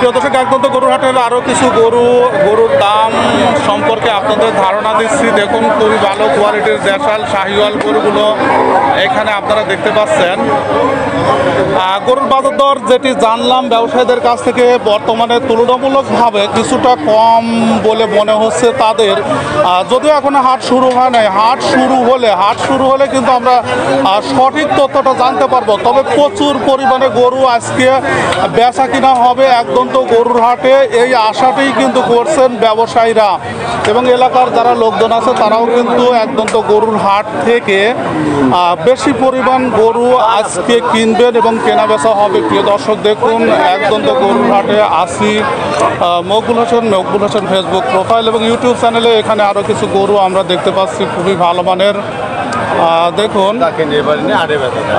প্রিয় দর্শক, একদম তো গরুর হাটের আরও কিছু গরুর দাম সম্পর্কে আপনাদের ধারণা দিচ্ছি। দেখুন, খুবই ভালো কোয়ালিটির দেশাল শাহিওয়াল গরুগুলো এখানে আপনারা দেখতে পাচ্ছেন। গরুর বাজার দর যেটি জানলাম ব্যবসায়ীদের কাছ থেকে, বর্তমানে তুলনামূলকভাবে কিছুটা কম বলে মনে হচ্ছে তাদের। যদিও এখনো হাট শুরু হয় নাই, হাট শুরু হলে কিন্তু আমরা সঠিক তথ্যটা জানতে পারবো। তবে প্রচুর পরিমাণে গরু আজকে বেচা কিনা হবে একদম তো গরুর হাটে, এই আশাটাই কিন্তু করছেন ব্যবসায়ীরা এবং এলাকার যারা লোকজন আছে তারাও কিন্তু একদম তো গরুর হাট থেকে বেশি পরিমাণ গরু আজকে কিনবেন এবং কেনা বেচা হবে। প্রিয় দর্শক, দেখুন একদম তো গরুর হাটে আসি মকবুল হোসেন ফেসবুক প্রোফাইল এবং ইউটিউব চ্যানেলে। এখানে আরও কিছু গরু আমরা দেখতে পাচ্ছি খুবই ভালো মানের।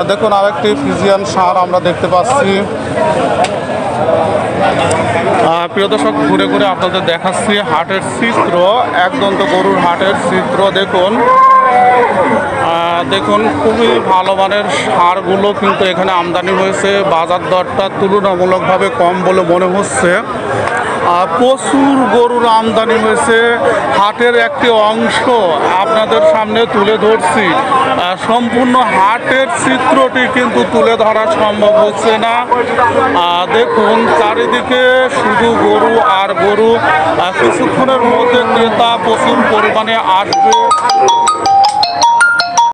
দেখুন আরেকটি ফিজিয়ান ষাঁড় আমরা দেখতে পাচ্ছি। প্রিয় দর্শক, ঘুরে ঘুরে আপনাদের দেখাচ্ছি হাটের চিত্র, একদম তো গরুর হাটের চিত্র। দেখুন খুবই ভালো মানের ষাঁড়গুলো কিন্তু এখানে আমদানি হয়েছে। বাজার দরটা তুলনামূলকভাবে কম বলে মনে হচ্ছে। প্রচুর গরুর আমদানি হয়েছে। হাটের একটি অংশ আপনাদের সামনে তুলে ধরছি। সম্পূর্ণ হাটের চিত্রটি কিন্তু তুলে ধরা সম্ভব হচ্ছে না। দেখুন চারিদিকে শুধু গরু আর গরু। কিছুক্ষণের মধ্যে ক্রেতা প্রচুর পরিমাণে আসবে।